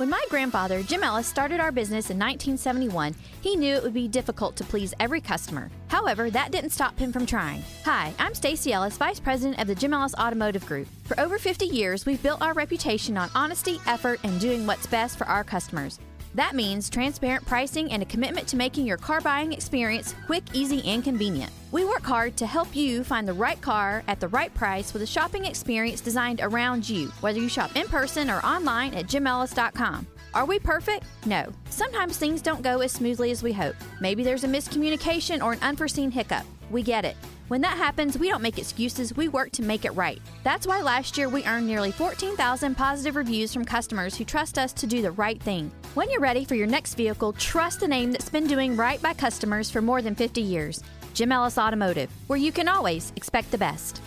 When my grandfather, Jim Ellis, started our business in 1971, he knew it would be difficult to please every customer. However, that didn't stop him from trying. Hi, I'm Stacey Ellis, Vice President of the Jim Ellis Automotive Group. For over 50 years, we've built our reputation on honesty, effort, and doing what's best for our customers. That means transparent pricing and a commitment to making your car buying experience quick, easy, and convenient. We work hard to help you find the right car at the right price with a shopping experience designed around you, whether you shop in person or online at jimellis.com. Are we perfect? No. Sometimes things don't go as smoothly as we hope. Maybe there's a miscommunication or an unforeseen hiccup. We get it. When that happens, we don't make excuses, we work to make it right. That's why last year we earned nearly 14,000 positive reviews from customers who trust us to do the right thing. When you're ready for your next vehicle, trust the name that's been doing right by customers for more than 50 years. Jim Ellis Automotive, where you can always expect the best.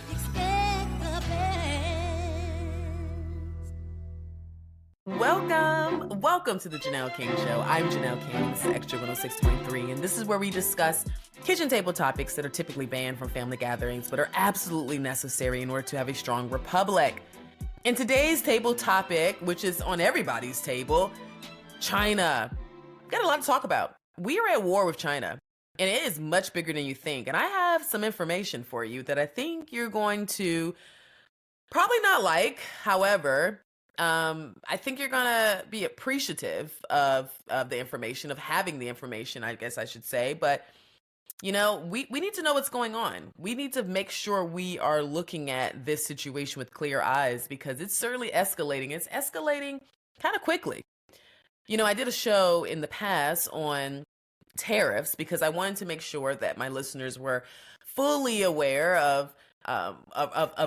Welcome to the Janelle King Show. I'm Janelle King. This is Extra 106.3, and this is where we discuss kitchen table topics that are typically banned from family gatherings, but are absolutely necessary in order to have a strong republic. In today's table topic, which is on everybody's table, China. Got a lot to talk about. We are at war with China, and it is much bigger than you think. And I have some information for you that I think you're going to probably not like. However, I think you're going to be appreciative of the information, of having the information, I guess I should say. But, you know, we need to know what's going on. We need to make sure we are looking at this situation with clear eyes, because it's certainly escalating. It's escalating kind of quickly. You know, I did a show in the past on tariffs because I wanted to make sure that my listeners were fully aware of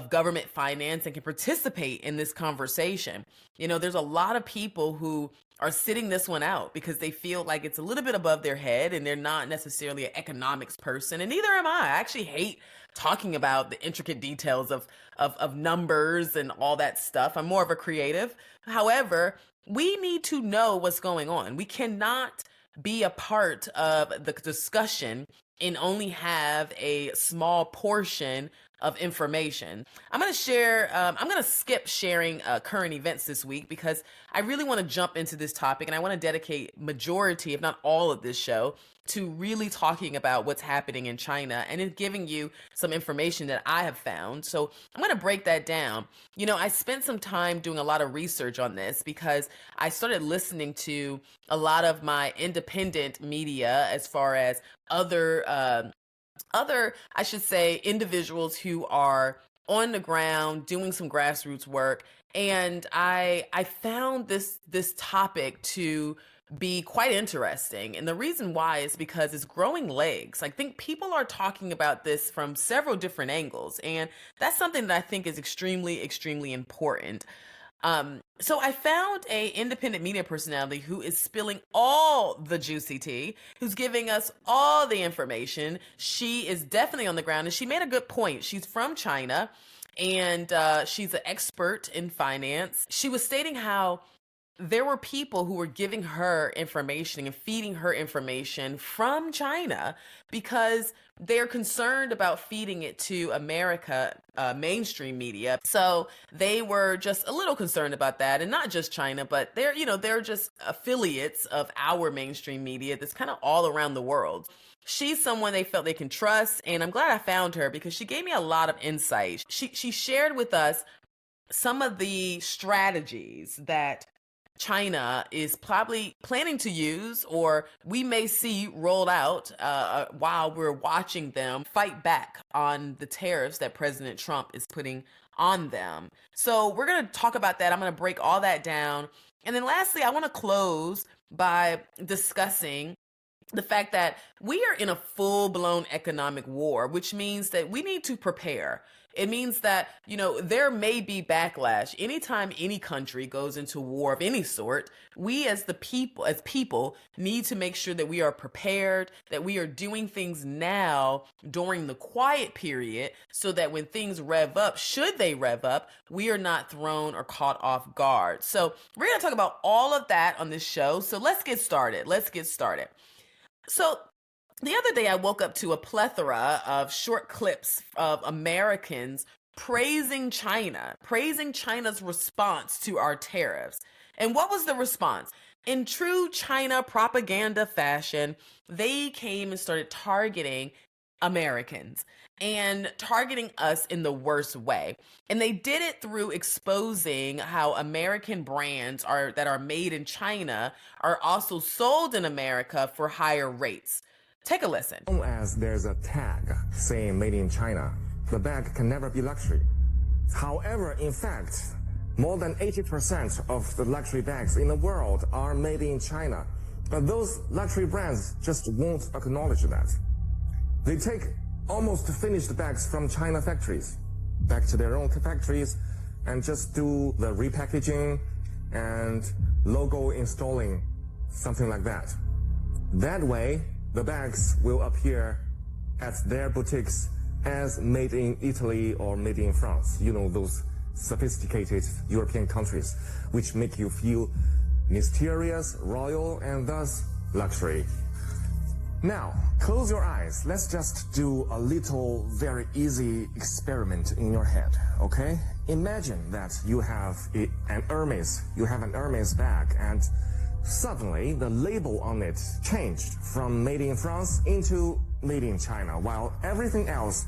government finance and can participate in this conversation. You know, there's a lot of people who are sitting this one out because they feel like it's a little bit above their head and they're not necessarily an economics person, and neither am I. I actually hate talking about the intricate details of numbers and all that stuff. I'm more of a creative. However, we need to know what's going on. We cannot be a part of the discussion and only have a small portion of information. I'm going to skip sharing current events this week because I really want to jump into this topic, and I want to dedicate majority, if not all of this show, to really talking about what's happening in China and in giving you some information that I have found. So I'm going to break that down. You know, I spent some time doing a lot of research on this because I started listening to a lot of my independent media as far as other, I should say, individuals who are on the ground doing some grassroots work. And I found this topic to be quite interesting. And the reason why is because it's growing legs. I think people are talking about this from several different angles. And that's something that I think is extremely, extremely important. So I found a independent media personality who is spilling all the juicy tea, who's giving us all the information. She is definitely on the ground, and she made a good point. She's from China, and she's an expert in finance. She was stating how there were people who were giving her information and feeding her information from China because they're concerned about feeding it to America, mainstream media. So they were just a little concerned about that. And not just China, but they're just affiliates of our mainstream media that's kind of all around the world. She's someone they felt they can trust. And I'm glad I found her because she gave me a lot of insight. She shared with us some of the strategies that China is probably planning to use, or we may see rolled out while we're watching them fight back on the tariffs that President Trump is putting on them. So we're going to talk about that. I'm going to break all that down. And then lastly, I want to close by discussing the fact that we are in a full-blown economic war, which means that we need to prepare. It means that, there may be backlash. Anytime any country goes into war of any sort, we as people need to make sure that we are prepared, that we are doing things now during the quiet period so that when things rev up, should they rev up, we are not thrown or caught off guard. So we're going to talk about all of that on this show. So let's get started. So the other day, I woke up to a plethora of short clips of Americans praising China's response to our tariffs. And what was the response? In true China propaganda fashion, they came and started targeting Americans and targeting us in the worst way. And they did it through exposing how American brands that are made in China are also sold in America for higher rates. Take a listen. As long as there's a tag saying made in China, the bag can never be luxury. However, in fact, more than 80% of the luxury bags in the world are made in China. But those luxury brands just won't acknowledge that. They take almost finished bags from China factories back to their own factories and just do the repackaging and logo installing, something like that. That way, the bags will appear at their boutiques as made in Italy or made in France. You know, those sophisticated European countries, which make you feel mysterious, royal, and thus luxury. Now, close your eyes. Let's just do a little, very easy experiment in your head, okay? Imagine that you have an Hermes bag, and suddenly the label on it changed from made in France into made in China, while everything else,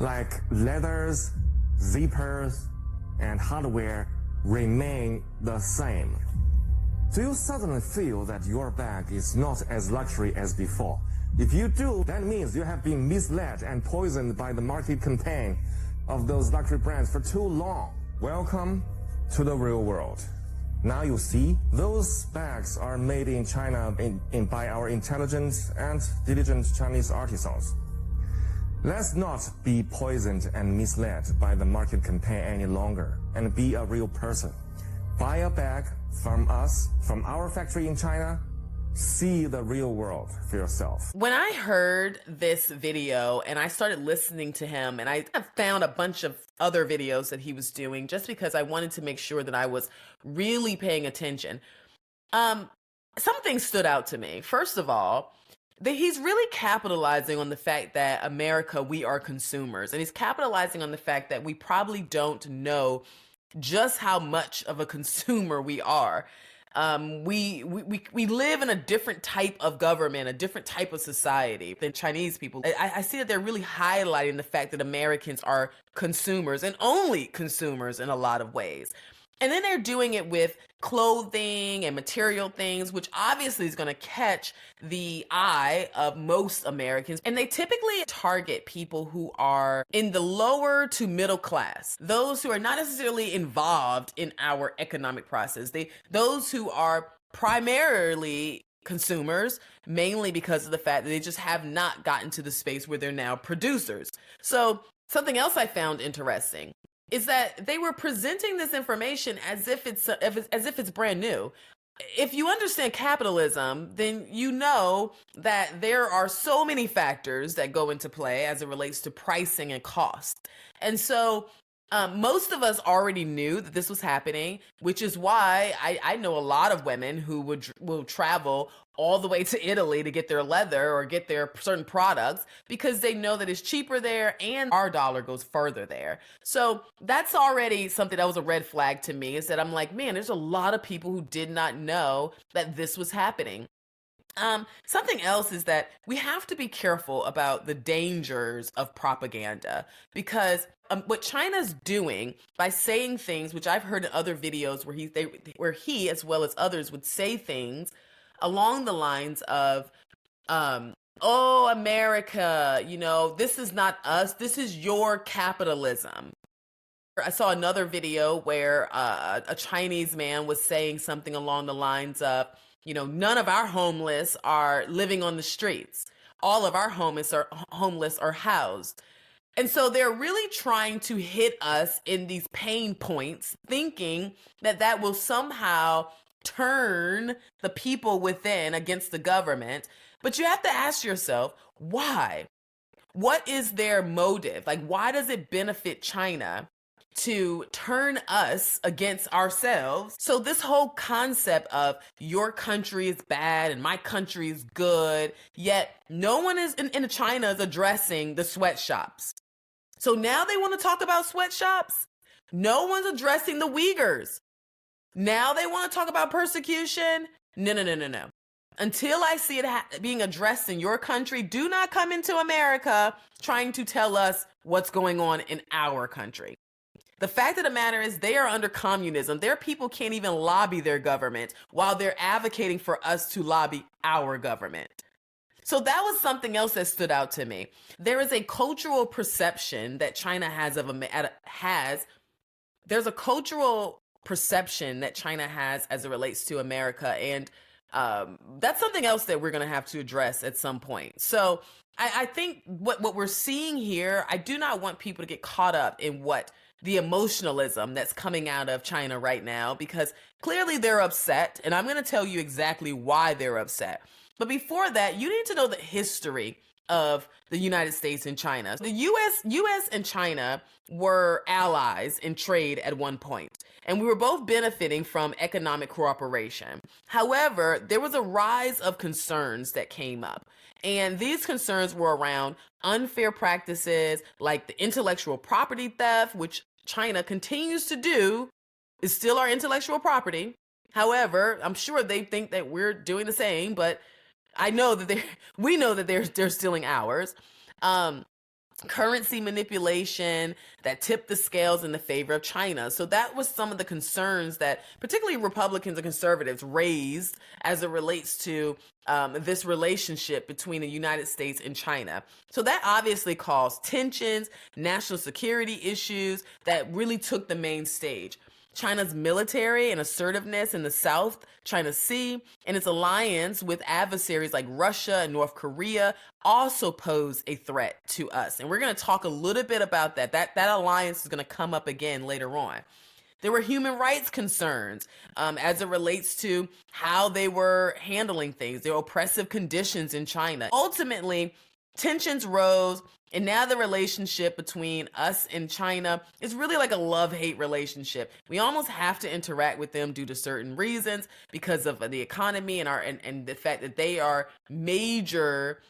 like leathers, zippers, and hardware, remain the same. Do you suddenly feel that your bag is not as luxury as before? If you do, that means you have been misled and poisoned by the market campaign of those luxury brands for too long. Welcome to the real world. Now you see, those bags are made in China by our intelligent and diligent Chinese artisans. Let's not be poisoned and misled by the market campaign any longer and be a real person. Buy a bag from us, from our factory in China. See the real world for yourself. When I heard this video and I started listening to him, and I found a bunch of other videos that he was doing just because I wanted to make sure that I was really paying attention, something stood out to me. First of all, that he's really capitalizing on the fact that America, we are consumers. And he's capitalizing on the fact that we probably don't know just how much of a consumer we are. We live in a different type of government, a different type of society than Chinese people. I see that they're really highlighting the fact that Americans are consumers and only consumers in a lot of ways. And then they're doing it with clothing and material things, which obviously is going to catch the eye of most Americans. And they typically target people who are in the lower to middle class, those who are not necessarily involved in our economic process. Those who are primarily consumers, mainly because of the fact that they just have not gotten to the space where they're now producers. So something else I found interesting is that they were presenting this information as if it's brand new. If you understand capitalism, then you know that there are so many factors that go into play as it relates to pricing and cost. And so most of us already knew that this was happening, which is why I know a lot of women who will travel all the way to Italy to get their leather or get their certain products because they know that it's cheaper there and our dollar goes further there. So that's already something that was a red flag to me, is that I'm like, man, there's a lot of people who did not know that this was happening. Something else is that we have to be careful about the dangers of propaganda, because what China's doing by saying things, which I've heard in other videos where he as well as others would say things along the lines of, oh, America, this is not us, this is your capitalism. I saw another video where a Chinese man was saying something along the lines of, none of our homeless are living on the streets. All of our homeless are housed. And so they're really trying to hit us in these pain points, thinking that will somehow turn the people within against the government. But you have to ask yourself, why? What is their motive? Like, why does it benefit China to turn us against ourselves? So this whole concept of your country is bad and my country is good, yet no one is in China is addressing the sweatshops. So now they want to talk about sweatshops? No one's addressing the Uyghurs. Now they want to talk about persecution? No. Until I see it being addressed in your country, do not come into America trying to tell us what's going on in our country. The fact of the matter is they are under communism. Their people can't even lobby their government while they're advocating for us to lobby our government. So that was something else that stood out to me. There is a cultural perception that China there's a cultural perception that China has as it relates to America. And that's something else that we're going to have to address at some point. So I think what we're seeing here, I do not want people to get caught up in what the emotionalism that's coming out of China right now, because clearly they're upset. And I'm going to tell you exactly why they're upset. But before that, you need to know the history of the United States and China. The US and China were allies in trade at one point, and we were both benefiting from economic cooperation. However, there was a rise of concerns that came up, and these concerns were around unfair practices like the intellectual property theft, which China continues to do, is still our intellectual property. However, I'm sure they think that we're doing the same, but we know that they're stealing ours. Currency manipulation that tipped the scales in the favor of China. So that was some of the concerns that particularly Republicans and conservatives raised as it relates to this relationship between the United States and China. So that obviously caused tensions, national security issues that really took the main stage. China's military and assertiveness in the South China Sea and its alliance with adversaries like Russia and North Korea also pose a threat to us. And we're going to talk a little bit about that. That alliance is going to come up again later on. There were human rights concerns as it relates to how they were handling things, their oppressive conditions in China. Ultimately, tensions rose, and now the relationship between us and China is really like a love-hate relationship. We almost have to interact with them due to certain reasons because of the economy and the fact that they are major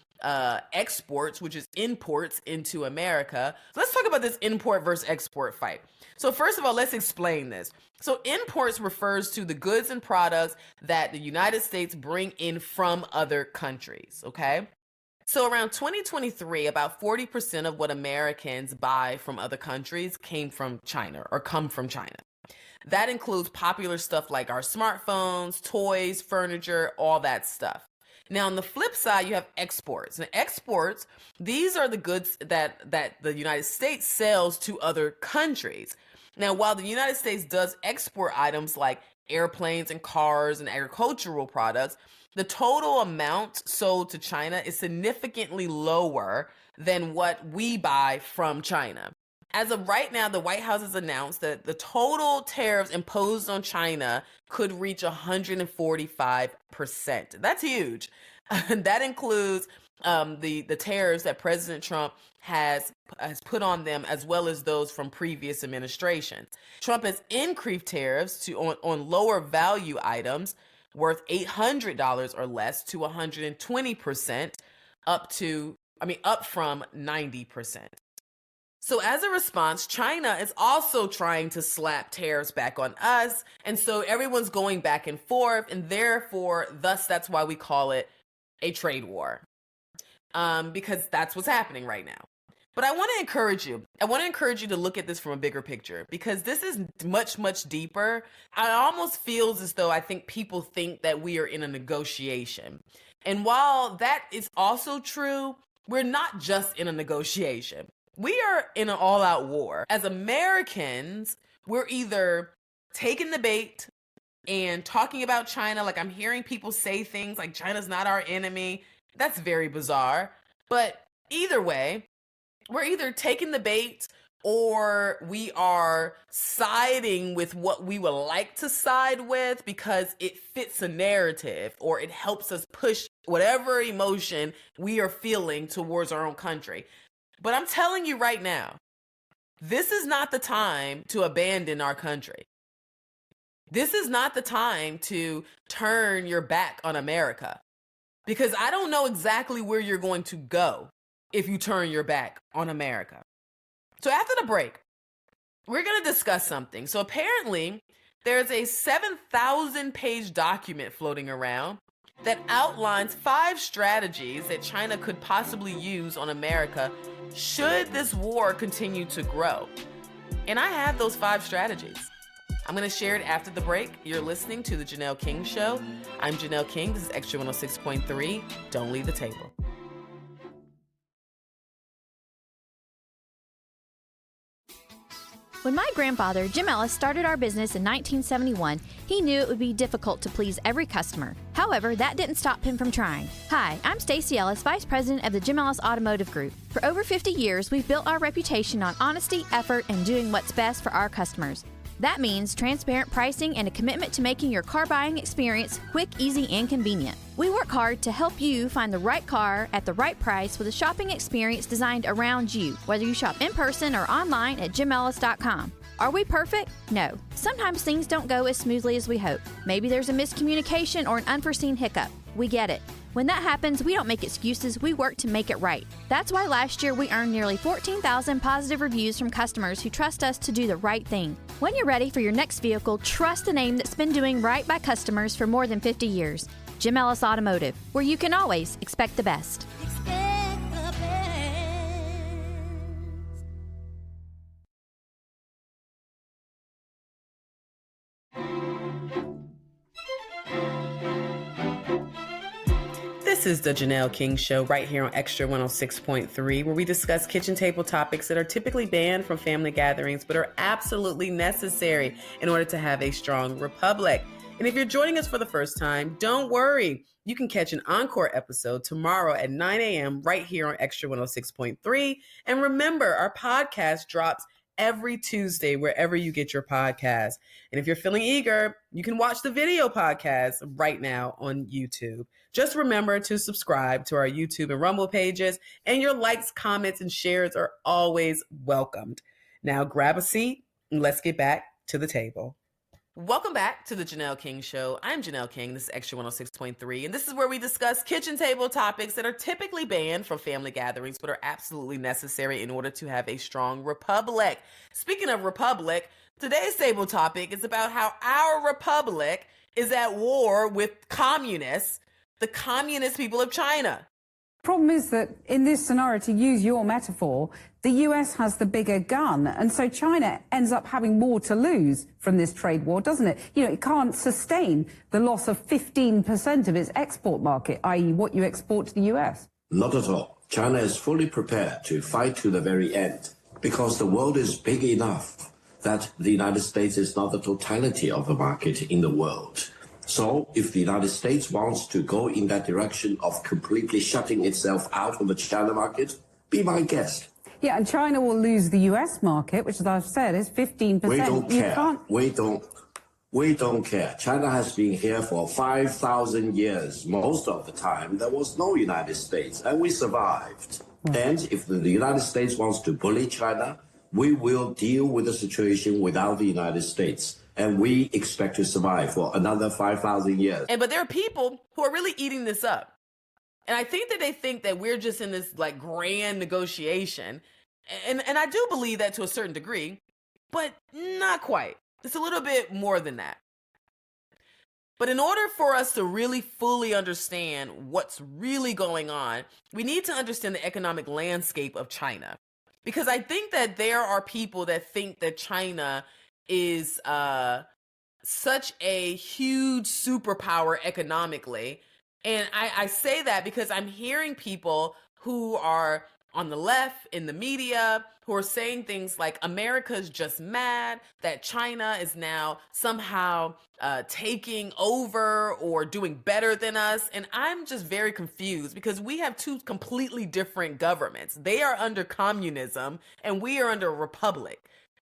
exports, which is imports into America. So let's talk about this import versus export fight. So first of all, let's explain this. So imports refers to the goods and products that the United States bring in from other countries, okay? So around 2023, about 40% of what Americans buy from other countries came from China or come from China. That includes popular stuff like our smartphones, toys, furniture, all that stuff. Now, on the flip side, you have exports. And exports, these are the goods that the United States sells to other countries. Now, while the United States does export items like airplanes and cars and agricultural products, the total amount sold to China is significantly lower than what we buy from China. As of right now, the White House has announced that the total tariffs imposed on China could reach 145%. That's huge. That includes the tariffs that President Trump has put on them, as well as those from previous administrations. Trump has increased tariffs on lower value items worth $800 or less to 120%, up from 90%. So as a response, China is also trying to slap tariffs back on us. And so everyone's going back and forth, and that's why we call it a trade war. Because that's what's happening right now. But I want to encourage you to look at this from a bigger picture, because this is much, much deeper. It almost feels as though I think people think that we are in a negotiation. And while that is also true, we're not just in a negotiation. We are in an all-out war. As Americans, we're either taking the bait and talking about China, like I'm hearing people say things like China's not our enemy. That's very bizarre. But either way, we're either taking the bait or we are siding with what we would like to side with because it fits a narrative or it helps us push whatever emotion we are feeling towards our own country. But I'm telling you right now, this is not the time to abandon our country. This is not the time to turn your back on America, because I don't know exactly where you're going to go if you turn your back on America. So after the break, we're going to discuss something. So apparently There's a 7,000-page document floating around that outlines 5 strategies that China could possibly use on America should this war continue to grow. And I have those 5 strategies. I'm going to share it after the break. You're listening to The Janelle King Show. I'm Janelle King. This is Extra 106.3. Don't leave the table. When my grandfather, Jim Ellis, started our business in 1971, he knew it would be difficult to please every customer. However, that didn't stop him from trying. Hi, I'm Stacey Ellis, Vice President of the Jim Ellis Automotive Group. For over 50 years, we've built our reputation on honesty, effort, and doing what's best for our customers. That means transparent pricing and a commitment to making your car buying experience quick, easy, and convenient. We work hard to help you find the right car at the right price with a shopping experience designed around you, whether you shop in person or online at jimellis.com. Are we perfect? No. Sometimes things don't go as smoothly as we hope. Maybe there's a miscommunication or an unforeseen hiccup. We get it. When that happens, we don't make excuses, we work to make it right. That's why last year we earned nearly 14,000 positive reviews from customers who trust us to do the right thing. When you're ready for your next vehicle, trust the name that's been doing right by customers for more than 50 years. Jim Ellis Automotive, where you can always expect the best. This is the Janelle King Show right here on Extra 106.3, where we discuss kitchen table topics that are typically banned from family gatherings, but are absolutely necessary in order to have a strong republic. And if you're joining us for the first time, don't worry. You can catch an encore episode tomorrow at 9 a.m. right here on Extra 106.3. And remember, our podcast drops every Tuesday wherever you get your podcast. And if you're feeling eager, you can watch the video podcast right now on YouTube. Just remember to subscribe to our YouTube and Rumble pages, and your likes, comments, and shares are always welcomed. Now grab a seat and let's get back to the table. Welcome back to the Janelle King Show. I'm Janelle King. This is Extra 106.3, and this is where we discuss kitchen table topics that are typically banned from family gatherings, but are absolutely necessary in order to have a strong republic. Speaking of republic, today's table topic is about how our republic is at war with communists, the communist people of China. Problem is that in this scenario, to use your metaphor, the US has the bigger gun, and so China ends up having more to lose from this trade war, doesn't it? You know, it can't sustain the loss of 15% of its export market, i.e. what you export to the US. Not at all. China is fully prepared to fight to the very end because the world is big enough that the United States is not the totality of the market in the world. So if the United States wants to go in that direction of completely shutting itself out of the China market, be my guest. Yeah, and China will lose the US market, which, as I've said, is 15%. We don't care. We don't care. China has been here for 5,000 years. Most of the time, there was no United States, and we survived. Right. And if the United States wants to bully China, we will deal with the situation without the United States. And we expect to survive for another 5,000 years. But there are people who are really eating this up. And I think that they think that we're just in this like grand negotiation. And I do believe that to a certain degree, but not quite. It's a little bit more than that. But in order for us to really fully understand what's really going on, we need to understand the economic landscape of China. Because I think that there are people that think that China is such a huge superpower economically. And I say that because I'm hearing people who are on the left in the media who are saying things like America's just mad that China is now somehow taking over or doing better than us. And I'm just very confused because we have two completely different governments. They are under communism and we are under a republic.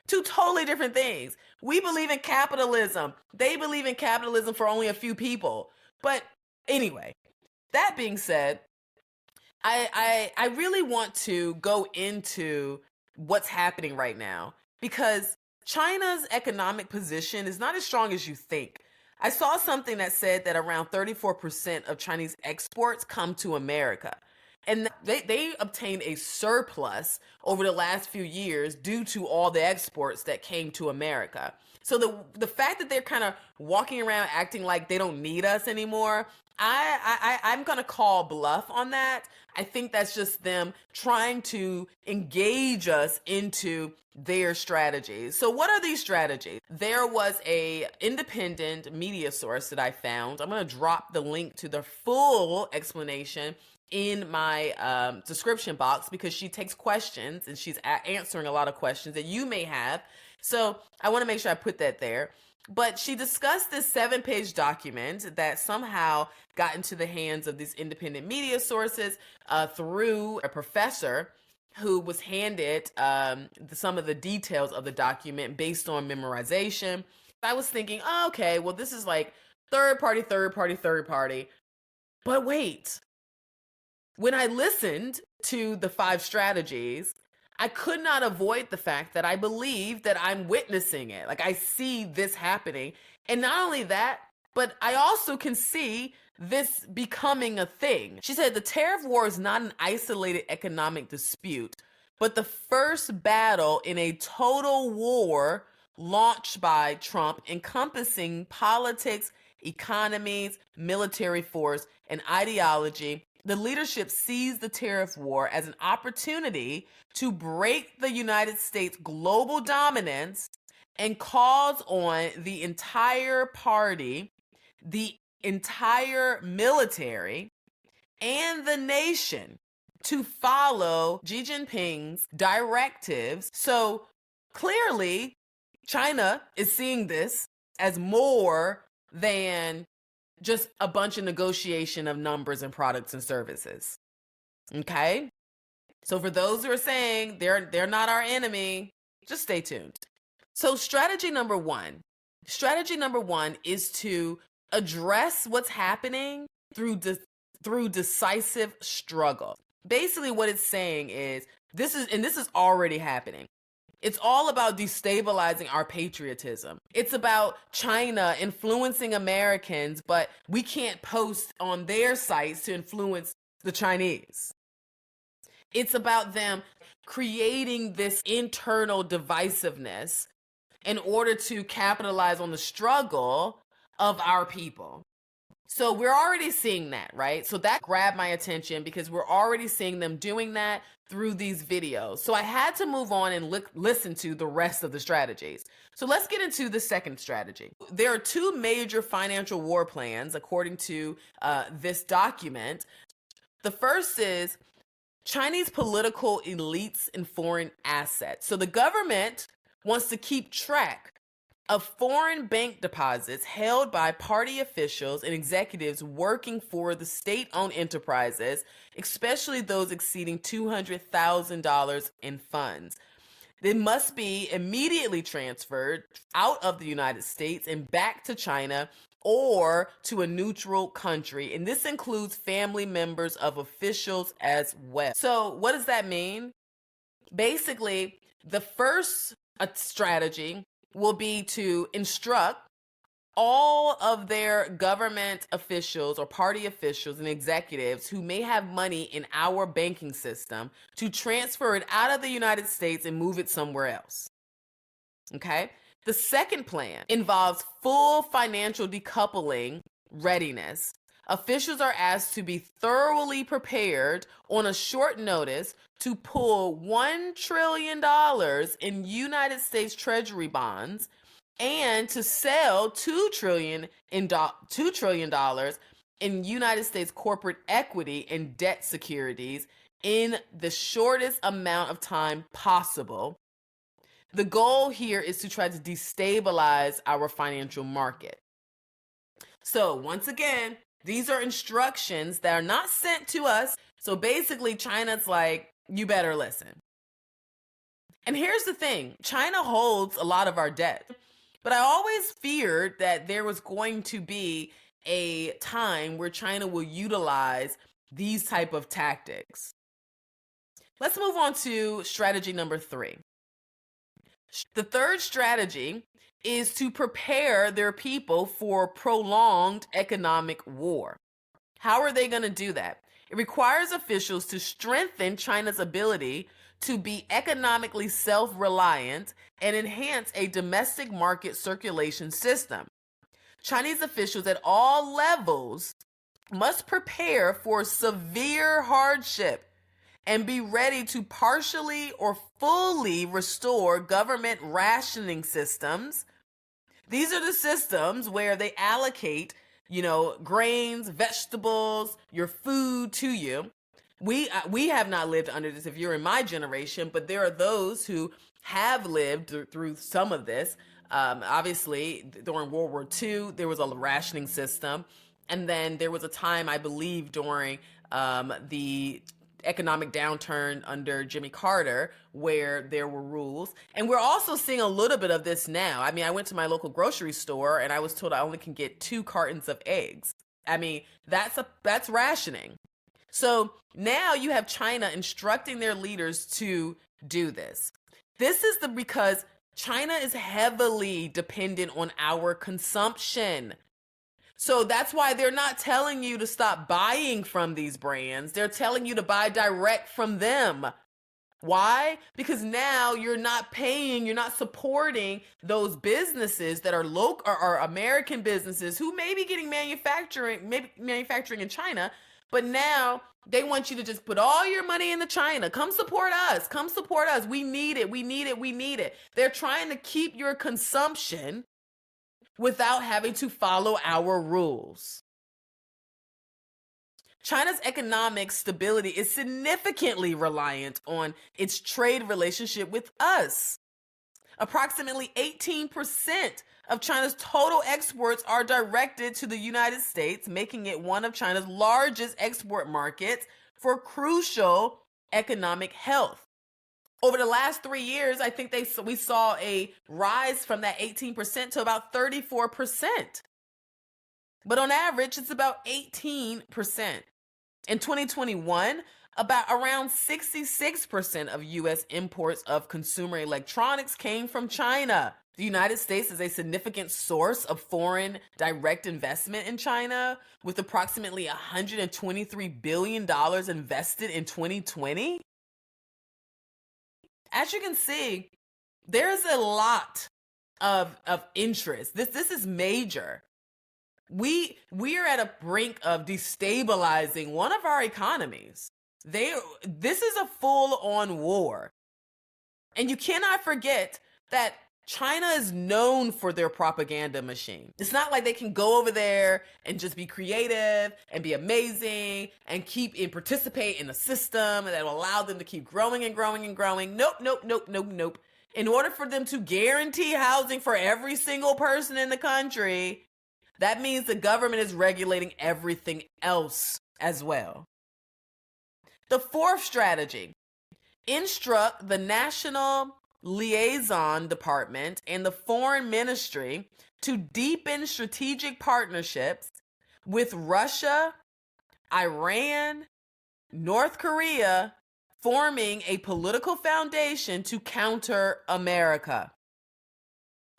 Two totally different things. We believe in capitalism. They believe in capitalism for only a few people. But anyway, that being said, I really want to go into what's happening right now because China's economic position is not as strong as you think. I saw something that said that around 34% of Chinese exports come to America. And they obtained a surplus over the last few years due to all the exports that came to America. So the fact that they're kind of walking around acting like they don't need us anymore, I'm going to call bluff on that. I think that's just them trying to engage us into their strategies. So what are these strategies? There was a independent media source that I found. I'm going to drop the link to the full explanation in my description box, because she takes questions and she's answering a lot of questions that you may have. So I want to make sure I put that there. But she discussed this 7-page document that somehow got into the hands of these independent media sources through a professor who was handed some of the details of the document based on memorization. I was thinking, oh, okay, well, this is like third party. But wait, when I listened to the 5 strategies, I could not avoid the fact that I believe that I'm witnessing it. Like, I see this happening. And not only that, but I also can see this becoming a thing. She said the tariff war is not an isolated economic dispute, but the first battle in a total war launched by Trump, encompassing politics, economies, military force, and ideology. The leadership sees the tariff war as an opportunity to break the United States' global dominance and calls on the entire party, the entire military, and the nation to follow Xi Jinping's directives. So clearly, China is seeing this as more than just a bunch of negotiation of numbers and products and services. Okay? So for those who are saying they're not our enemy, just stay tuned. So strategy number one is to address what's happening through decisive struggle. Basically what it's saying is this is already happening. It's all about destabilizing our patriotism. It's about China influencing Americans, but we can't post on their sites to influence the Chinese. It's about them creating this internal divisiveness in order to capitalize on the struggle of our people. So we're already seeing that, right? So that grabbed my attention because we're already seeing them doing that through these videos. So I had to move on and listen to the rest of the strategies. So let's get into the second strategy. There are 2 major financial war plans, according to this document. The first is Chinese political elites and foreign assets. So the government wants to keep track of foreign bank deposits held by party officials and executives working for the state-owned enterprises, especially those exceeding $200,000 in funds. They must be immediately transferred out of the United States and back to China or to a neutral country. And this includes family members of officials as well. So what does that mean? Basically, the first strategy will be to instruct all of their government officials or party officials and executives who may have money in our banking system to transfer it out of the United States and move it somewhere else. Okay? The second plan involves full financial decoupling readiness. Officials are asked to be thoroughly prepared on a short notice to pull $1 trillion in United States Treasury bonds and to sell $2 trillion in United States corporate equity and debt securities in the shortest amount of time possible. The goal here is to try to destabilize our financial market. So once again, these are instructions that are not sent to us. So basically, China's like, you better listen. And here's the thing. China holds a lot of our debt. But I always feared that there was going to be a time where China will utilize these type of tactics. Let's move on to strategy number 3. The third strategy is to prepare their people for prolonged economic war. How are they going to do that? It requires officials to strengthen China's ability to be economically self-reliant and enhance a domestic market circulation system. Chinese officials at all levels must prepare for severe hardship and be ready to partially or fully restore government rationing systems. These are the systems where they allocate, grains, vegetables, your food to you. We have not lived under this if you're in my generation, but there are those who have lived through some of this. Obviously, during World War II, there was a rationing system. And then there was a time, I believe, during the economic downturn under Jimmy Carter where there were rules. And we're also seeing a little bit of this now. I mean, I went to my local grocery store and I was told I only can get 2 cartons of eggs. I mean, that's rationing. So now you have China instructing their leaders to do this. This is because China is heavily dependent on our consumption. So that's why they're not telling you to stop buying from these brands. They're telling you to buy direct from them. Why? Because now you're not supporting those businesses that are local or American businesses who may be getting manufacturing in China, but now they want you to just put all your money into China. Come support us. Come support us. We need it. We need it. We need it. They're trying to keep your consumption without having to follow our rules. China's economic stability is significantly reliant on its trade relationship with us. Approximately 18% of China's total exports are directed to the United States, making it one of China's largest export markets for crucial economic health. Over the last 3 years, I think we saw a rise from that 18% to about 34%. But on average, it's about 18%. In 2021, around 66% of U.S. imports of consumer electronics came from China. The United States is a significant source of foreign direct investment in China, with approximately $123 billion invested in 2020. As you can see, there's a lot of interest. This is major. We are at a brink of destabilizing one of our economies. This is a full-on war. And you cannot forget that China is known for their propaganda machine. It's not like they can go over there and just be creative and be amazing and participate in a system that will allow them to keep growing and growing and growing. Nope. In order for them to guarantee housing for every single person in the country, that means the government is regulating everything else as well. The fourth strategy: instruct the National Liaison Department and the Foreign Ministry to deepen strategic partnerships with Russia, Iran, North Korea, forming a political foundation to counter America.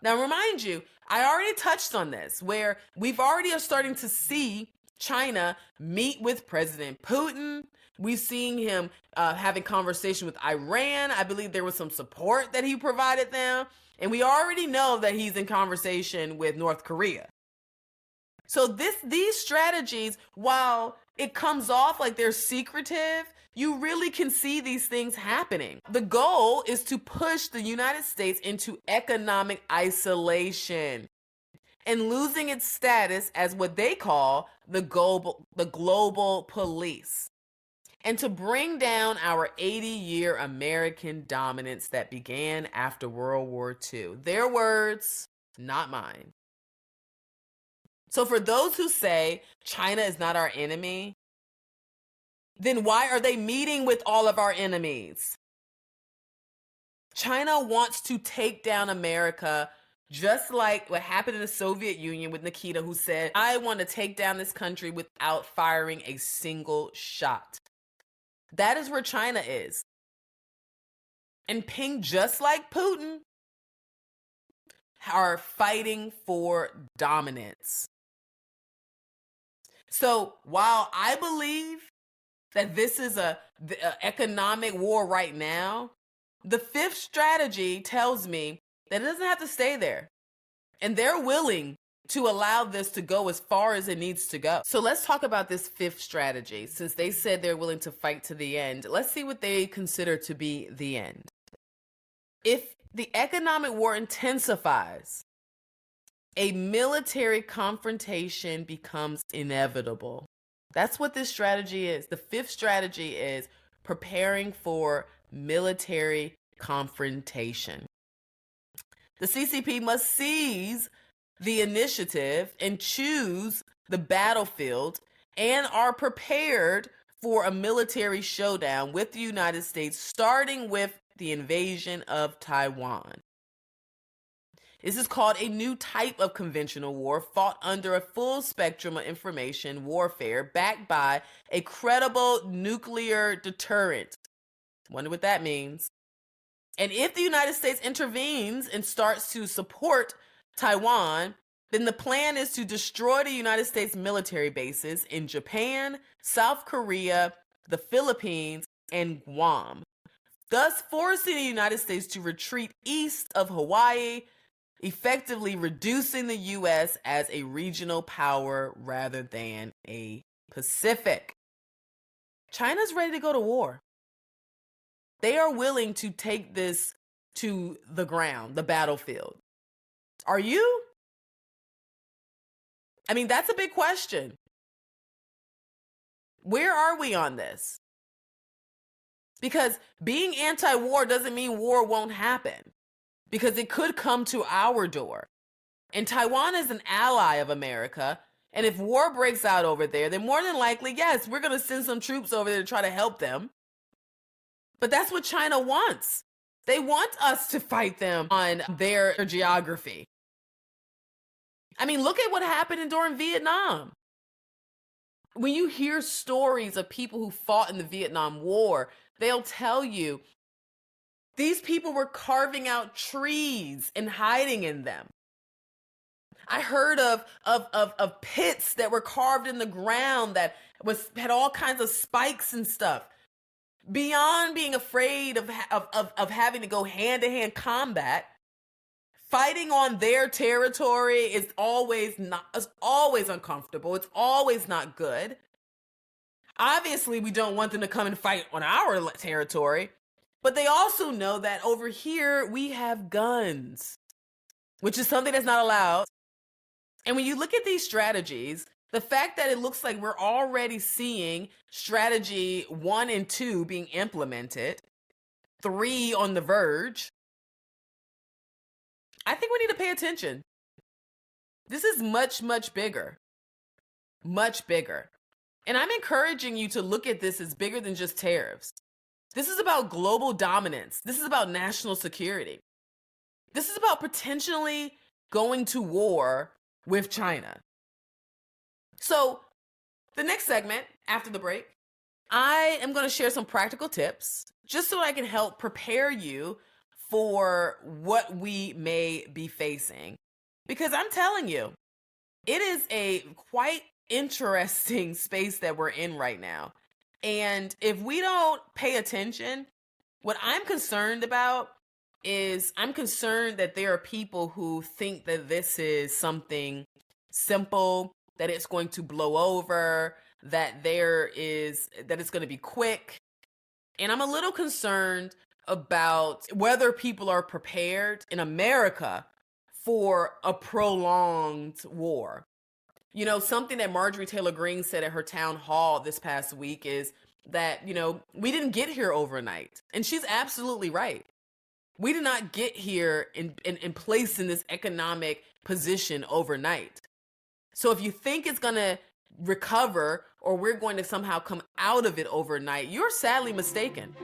Now, remind you, I already touched on this, where we've already are starting to see China meet with President Putin. We've seen him having conversation with Iran. I believe there was some support that he provided them. And we already know that he's in conversation with North Korea. So these strategies, while it comes off like they're secretive, you really can see these things happening. The goal is to push the United States into economic isolation and losing its status as what they call the global police, and to bring down our 80-year American dominance that began after World War II. Their words, not mine. So for those who say China is not our enemy, then why are they meeting with all of our enemies? China wants to take down America, just like what happened in the Soviet Union with Nikita, who said, I want to take down this country without firing a single shot. That is where China is. And Ping, just like Putin, are fighting for dominance. So while I believe that this is a economic war right now, the fifth strategy tells me that it doesn't have to stay there. And they're willing to allow this to go as far as it needs to go. So let's talk about this fifth strategy. Since they said they're willing to fight to the end, let's see what they consider to be the end. If the economic war intensifies, a military confrontation becomes inevitable. That's what this strategy is. The fifth strategy is preparing for military confrontation. The CCP must seize the initiative and choose the battlefield and are prepared for a military showdown with the United States, starting with the invasion of Taiwan. This is called a new type of conventional war fought under a full spectrum of information warfare backed by a credible nuclear deterrent. Wonder what that means. And if the United States intervenes and starts to support Taiwan, then the plan is to destroy the United States military bases in Japan, South Korea, the Philippines, and Guam, thus forcing the United States to retreat east of Hawaii, effectively reducing the U.S. as a regional power rather than a Pacific. China's ready to go to war. They are willing to take this to the ground, the battlefield. Are you? I mean, that's a big question. Where are we on this? Because being anti-war doesn't mean war won't happen, because it could come to our door. And Taiwan is an ally of America. And if war breaks out over there, then more than likely, yes, we're going to send some troops over there to try to help them. But that's what China wants. They want us to fight them on their geography. I mean, look at what happened during Vietnam. When you hear stories of people who fought in the Vietnam War, they'll tell you these people were carving out trees and hiding in them. I heard of pits that were carved in the ground that had all kinds of spikes and stuff. Beyond being afraid of having to go hand-to-hand combat, fighting on their territory is always uncomfortable. It's always not good. Obviously, we don't want them to come and fight on our territory, but they also know that over here we have guns, which is something that's not allowed. And when you look at these strategies, the fact that it looks like we're already seeing strategy 1 and 2 being implemented, 3 on the verge, I think we need to pay attention. This is much, much bigger. Much bigger. And I'm encouraging you to look at this as bigger than just tariffs. This is about global dominance. This is about national security. This is about potentially going to war with China. So the next segment after the break, I am going to share some practical tips just so I can help prepare you for what we may be facing. Because I'm telling you, it is a quite interesting space that we're in right now. And if we don't pay attention, what I'm concerned about is I'm concerned that there are people who think that this is something simple, that it's going to blow over, that it's going to be quick. And I'm a little concerned about whether people are prepared in America for a prolonged war. You know, something that Marjorie Taylor Greene said at her town hall this past week is that, we didn't get here overnight. And she's absolutely right. We did not get here in place in this economic position overnight. So if you think it's going to recover or we're going to somehow come out of it overnight, you're sadly mistaken.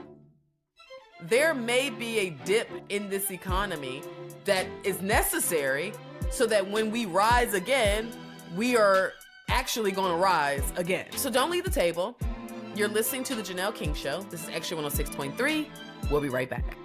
There may be a dip in this economy that is necessary so that when we rise again, we are actually going to rise again. So don't leave the table. You're listening to The Janelle King Show. This is Extra 106.3. We'll be right back.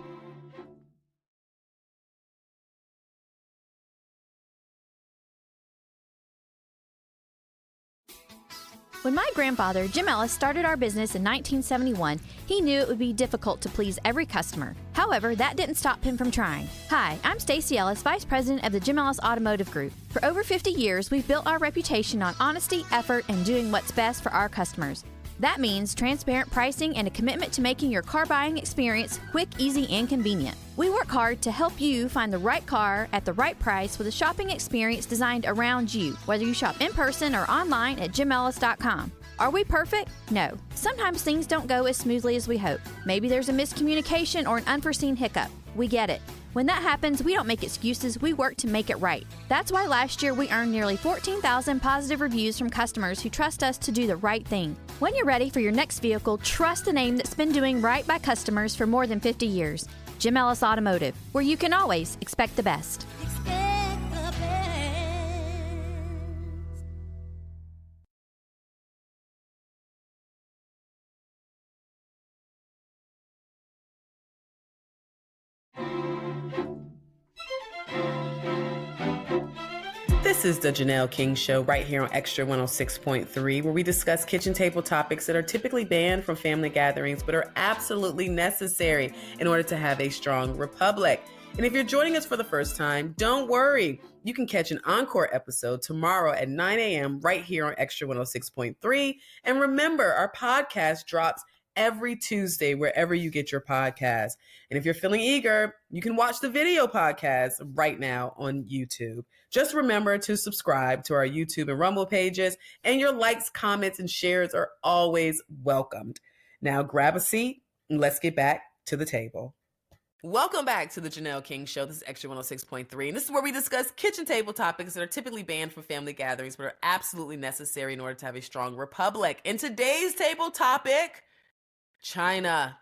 When my grandfather, Jim Ellis, started our business in 1971, he knew it would be difficult to please every customer. However, that didn't stop him from trying. Hi, I'm Stacey Ellis, Vice President of the Jim Ellis Automotive Group. For over 50 years, we've built our reputation on honesty, effort, and doing what's best for our customers. That means transparent pricing and a commitment to making your car buying experience quick, easy, and convenient. We work hard to help you find the right car at the right price with a shopping experience designed around you, whether you shop in person or online at jimellis.com. Are we perfect? No. Sometimes things don't go as smoothly as we hope. Maybe there's a miscommunication or an unforeseen hiccup. We get it. When that happens, we don't make excuses, we work to make it right. That's why last year we earned nearly 14,000 positive reviews from customers who trust us to do the right thing. When you're ready for your next vehicle, trust the name that's been doing right by customers for more than 50 years. Jim Ellis Automotive, where you can always expect the best. This is the Janelle King Show right here on Extra 106.3, where we discuss kitchen table topics that are typically banned from family gatherings but are absolutely necessary in order to have a strong republic. And if you're joining us for the first time, don't worry. You can catch an encore episode tomorrow at 9 a.m. right here on Extra 106.3. And remember, our podcast drops every Tuesday wherever you get your podcasts. And if you're feeling eager, you can watch the video podcast right now on YouTube. Just remember to subscribe to our YouTube and Rumble pages, and your likes, comments, and shares are always welcomed. Now grab a seat and let's get back to the table. Welcome back to the Janelle King Show. This is Extra 106.3, and this is where we discuss kitchen table topics that are typically banned from family gatherings but are absolutely necessary in order to have a strong republic. And today's table topic, China.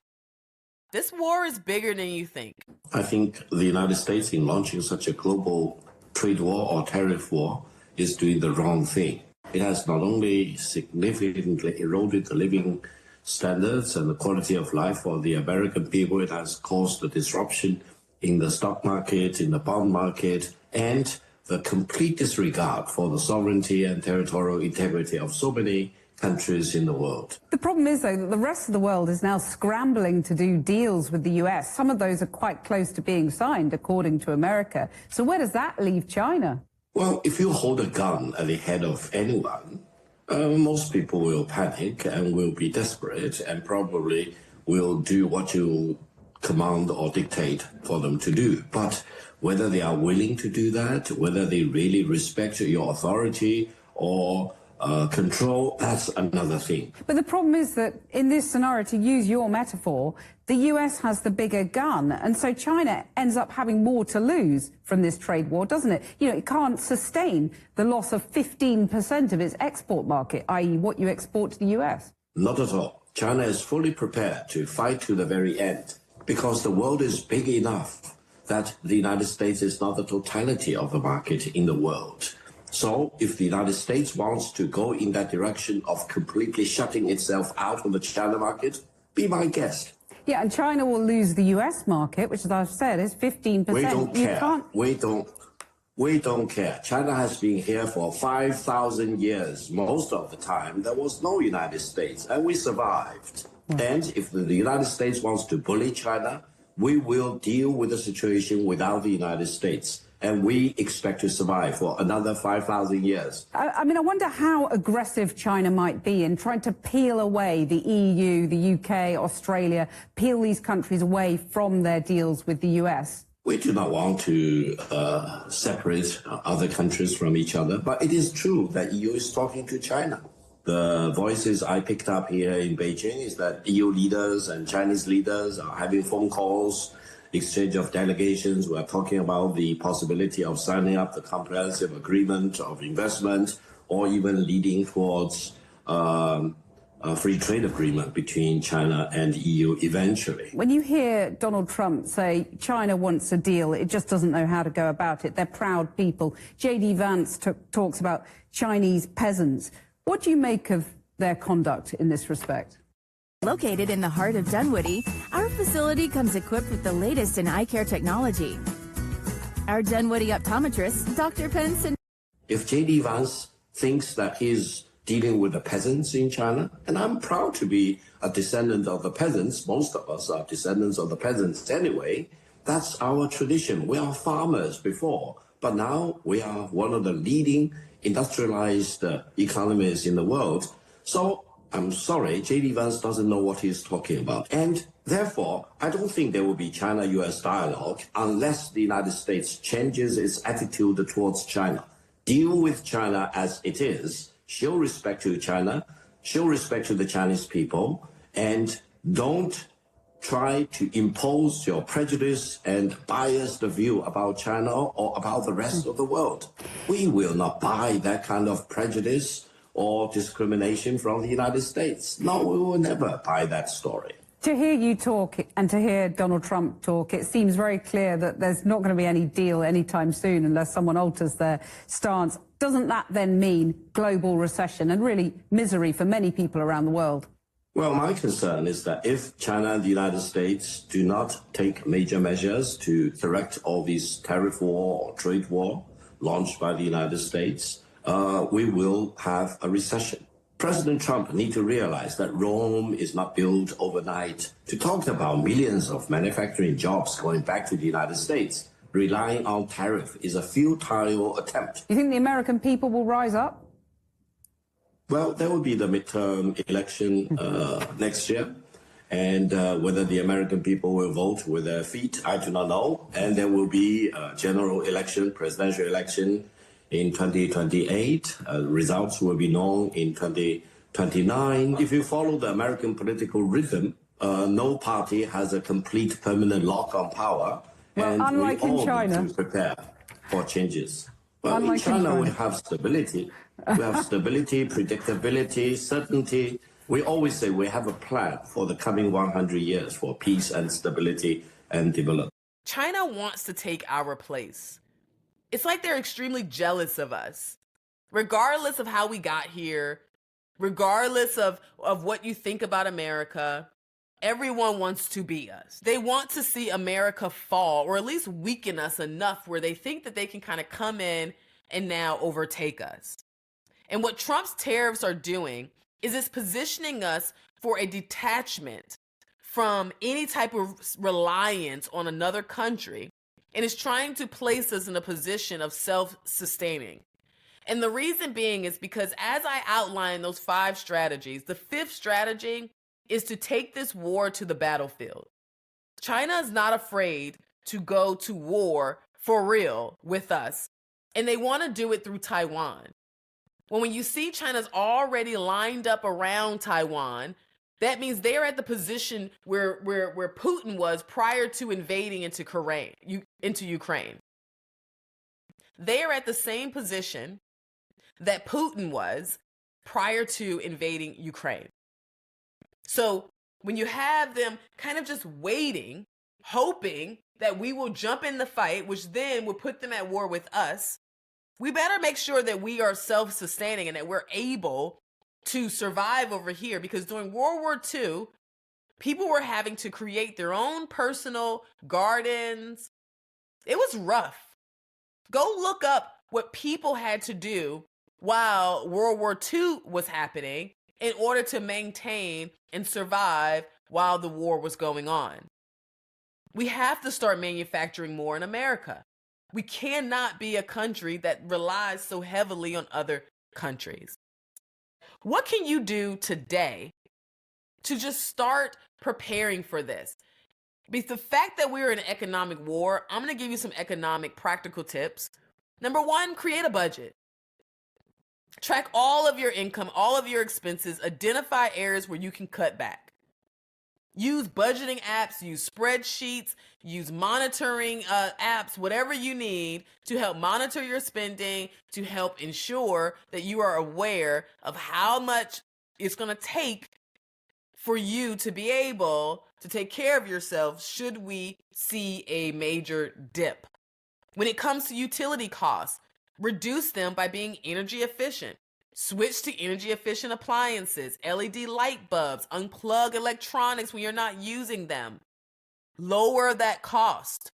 This war is bigger than you think. I think the United States, in launching such a global trade war or tariff war, is doing the wrong thing. It has not only significantly eroded the living standards and the quality of life for the American people, it has caused a disruption in the stock market, in the bond market, and the complete disregard for the sovereignty and territorial integrity of so many countries in the world. The problem is, though, that the rest of the world is now scrambling to do deals with the US. Some of those are quite close to being signed, according to America. So where does that leave China? Well, if you hold a gun at the head of anyone, most people will panic and will be desperate and probably will do what you command or dictate for them to do. But whether they are willing to do that, whether they really respect your authority or control, that's another thing. But the problem is that in this scenario, to use your metaphor, the US has the bigger gun, and so China ends up having more to lose from this trade war, doesn't it? You know, it can't sustain the loss of 15% of its export market, i.e. what you export to the US. Not at all. China is fully prepared to fight to the very end because the world is big enough that the United States is not the totality of the market in the world. So if the United States wants to go in that direction of completely shutting itself out of the China market, be my guest. Yeah, and China will lose the US market, which, as I've said, is 15%. We don't care. We don't care. China has been here for 5,000 years. Most of the time, there was no United States, and we survived. And if the United States wants to bully China, we will deal with the situation without the United States. And we expect to survive for another 5,000 years. I mean, I wonder how aggressive China might be in trying to peel away the EU, the UK, Australia, peel these countries away from their deals with the US. We do not want to separate other countries from each other, but it is true that EU is talking to China. The voices I picked up here in Beijing is that EU leaders and Chinese leaders are having phone calls, exchange of delegations. We are talking about the possibility of signing up the comprehensive agreement of investment or even leading towards a free trade agreement between China and EU eventually. When you hear Donald Trump say China wants a deal, it just doesn't know how to go about it. They're proud people. J.D. Vance talks about Chinese peasants. What do you make of their conduct in this respect? Located in the heart of Dunwoody, our facility comes equipped with the latest in eye care technology. Our Dunwoody optometrist, Dr. Penson. If J.D. Vance thinks that his dealing with the peasants in China. And I'm proud to be a descendant of the peasants. Most of us are descendants of the peasants anyway. That's our tradition. We are farmers before, but now we are one of the leading industrialized economies in the world. So I'm sorry, J.D. Vance doesn't know what he's talking about. And therefore, I don't think there will be China-US dialogue unless the United States changes its attitude towards China. Deal with China as it is, show respect to China, show respect to the Chinese people, and don't try to impose your prejudice and biased view about China or about the rest of the world. We will not buy that kind of prejudice or discrimination from the United States. No, we will never buy that story. To hear you talk and to hear Donald Trump talk, it seems very clear that there's not going to be any deal anytime soon unless someone alters their stance. Doesn't that then mean global recession and really misery for many people around the world? Well, my concern is that if China and the United States do not take major measures to correct all these tariff war or trade war launched by the United States, we will have a recession. President Trump needs to realize that Rome is not built overnight. To talk about millions of manufacturing jobs going back to the United States, relying on tariff is a futile attempt. You think the American people will rise up? Well, there will be the midterm election next year. And whether the American people will vote with their feet, I do not know. And there will be a general election, presidential election, in 2028. Results will be known in 2029. If you follow the American political rhythm, no party has a complete permanent lock on power. Well, and unlike we all in China, need to prepare for changes. Well, unlike in China, in we have stability. We have stability, predictability, certainty. We always say we have a plan for the coming 100 years for peace and stability and development. China wants to take our place. It's like they're extremely jealous of us. Regardless of how we got here, regardless of what you think about America, everyone wants to be us. They want to see America fall, or at least weaken us enough where they think that they can kind of come in and now overtake us. And what Trump's tariffs are doing is it's positioning us for a detachment from any type of reliance on another country, and is trying to place us in a position of self-sustaining. And the reason being is because as I outlined those 5 strategies, the 5th strategy is to take this war to the battlefield. China is not afraid to go to war for real with us, and they want to do it through Taiwan. When you see China's already lined up around Taiwan, that means they're at the position where Putin was prior to invading into Ukraine. They are at the same position that Putin was prior to invading Ukraine. So when you have them kind of just waiting, hoping that we will jump in the fight, which then will put them at war with us, we better make sure that we are self-sustaining and that we're able to survive over here, because during World War II, people were having to create their own personal gardens. It was rough. Go look up what people had to do while World War II was happening in order to maintain and survive while the war was going on. We have to start manufacturing more in America. We cannot be a country that relies so heavily on other countries. What can you do today to just start preparing for this? Because the fact that we're in an economic war, I'm going to give you some economic practical tips. Number 1, create a budget. Track all of your income, all of your expenses, identify areas where you can cut back. Use budgeting apps, use spreadsheets, use monitoring apps, whatever you need to help monitor your spending, to help ensure that you are aware of how much it's going to take for you to be able to take care of yourself should we see a major dip. When it comes to utility costs, reduce them by being energy efficient. Switch to energy efficient appliances, LED light bulbs, unplug electronics when you're not using them. Lower that cost.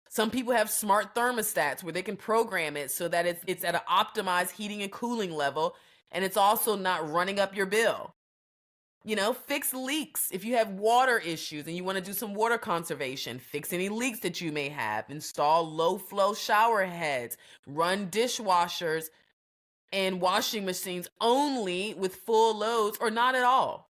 Some people have smart thermostats where they can program it so that it's at an optimized heating and cooling level, and it's also not running up your bill. You know, fix leaks. If you have water issues and you want to do some water conservation, fix any leaks that you may have. Install low flow shower heads. Run dishwashers and washing machines only with full loads or not at all.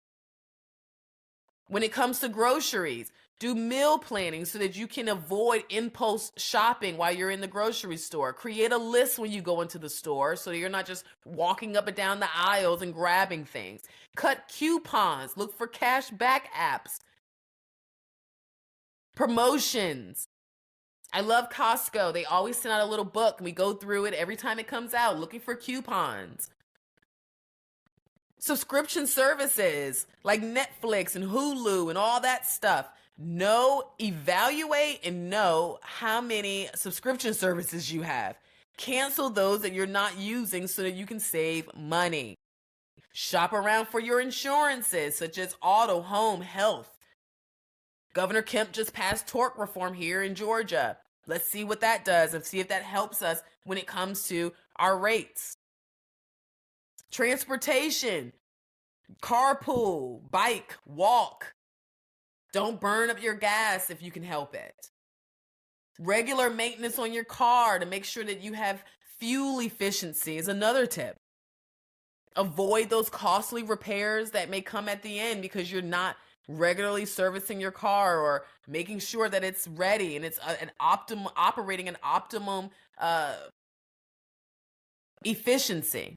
When it comes to groceries, do meal planning so that you can avoid impulse shopping while you're in the grocery store. Create a list when you go into the store so you're not just walking up and down the aisles and grabbing things. Cut coupons. Look for cash back apps. Promotions. I love Costco. They always send out a little book and we go through it every time it comes out looking for coupons. Subscription services like Netflix and Hulu and all that stuff. Evaluate and know how many subscription services you have. Cancel those that you're not using so that you can save money. Shop around for your insurances such as auto, home, health. Governor Kemp just passed tort reform here in Georgia. Let's see what that does and see if that helps us when it comes to our rates. Transportation, carpool, bike, walk. Don't burn up your gas if you can help it. Regular maintenance on your car to make sure that you have fuel efficiency is another tip. Avoid those costly repairs that may come at the end because you're not regularly servicing your car or making sure that it's ready and it's operating an optimum efficiency.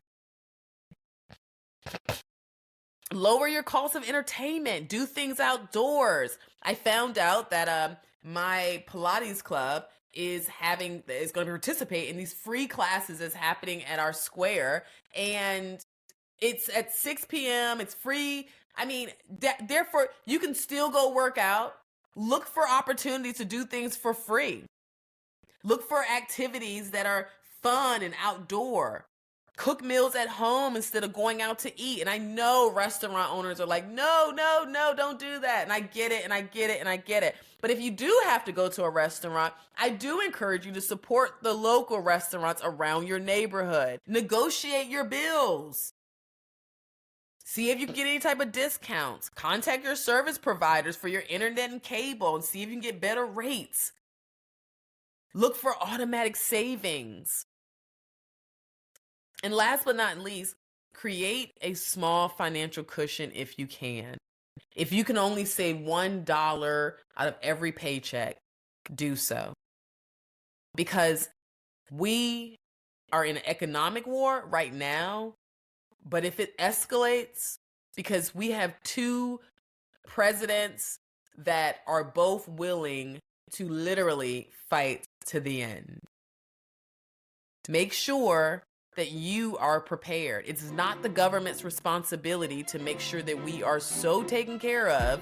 Lower your cost of entertainment. Do things outdoors. I found out that my Pilates club is going to participate in these free classes that's happening at our square, and it's at 6 p.m. It's free. I mean, therefore, you can still go work out. Look for opportunities to do things for free. Look for activities that are fun and outdoor. Cook meals at home instead of going out to eat. And I know restaurant owners are like, no, don't do that. And I get it. But if you do have to go to a restaurant, I do encourage you to support the local restaurants around your neighborhood. Negotiate your bills. See if you can get any type of discounts. Contact your service providers for your internet and cable and see if you can get better rates. Look for automatic savings. And last but not least, create a small financial cushion if you can. If you can only save $1 out of every paycheck, do so. Because we are in an economic war right now, but if it escalates, because we have two presidents that are both willing to literally fight to the end. Make sure that you are prepared. It's not the government's responsibility to make sure that we are so taken care of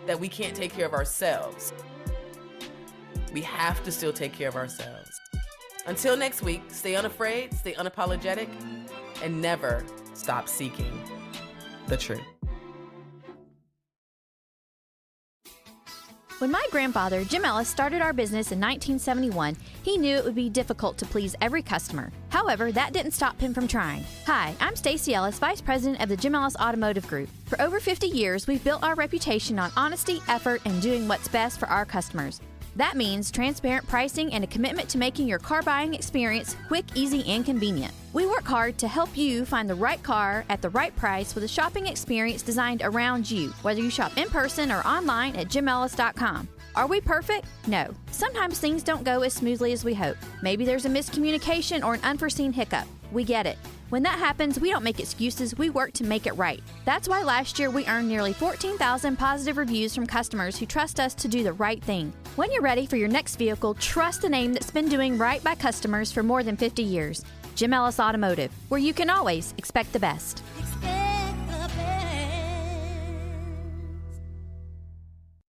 that we can't take care of ourselves. We have to still take care of ourselves. Until next week, stay unafraid, stay unapologetic, and never stop seeking the truth. When my grandfather, Jim Ellis, started our business in 1971, he knew it would be difficult to please every customer. However, that didn't stop him from trying. Hi, I'm Stacey Ellis, Vice President of the Jim Ellis Automotive Group. For over 50 years, we've built our reputation on honesty, effort, and doing what's best for our customers. That means transparent pricing and a commitment to making your car buying experience quick, easy, and convenient. We work hard to help you find the right car at the right price with a shopping experience designed around you, whether you shop in person or online at jimellis.com. Are we perfect? No. Sometimes things don't go as smoothly as we hope. Maybe there's a miscommunication or an unforeseen hiccup. We get it. When that happens, we don't make excuses, we work to make it right. That's why last year we earned nearly 14,000 positive reviews from customers who trust us to do the right thing. When you're ready for your next vehicle, trust the name that's been doing right by customers for more than 50 years. Jim Ellis Automotive, where you can always expect the best.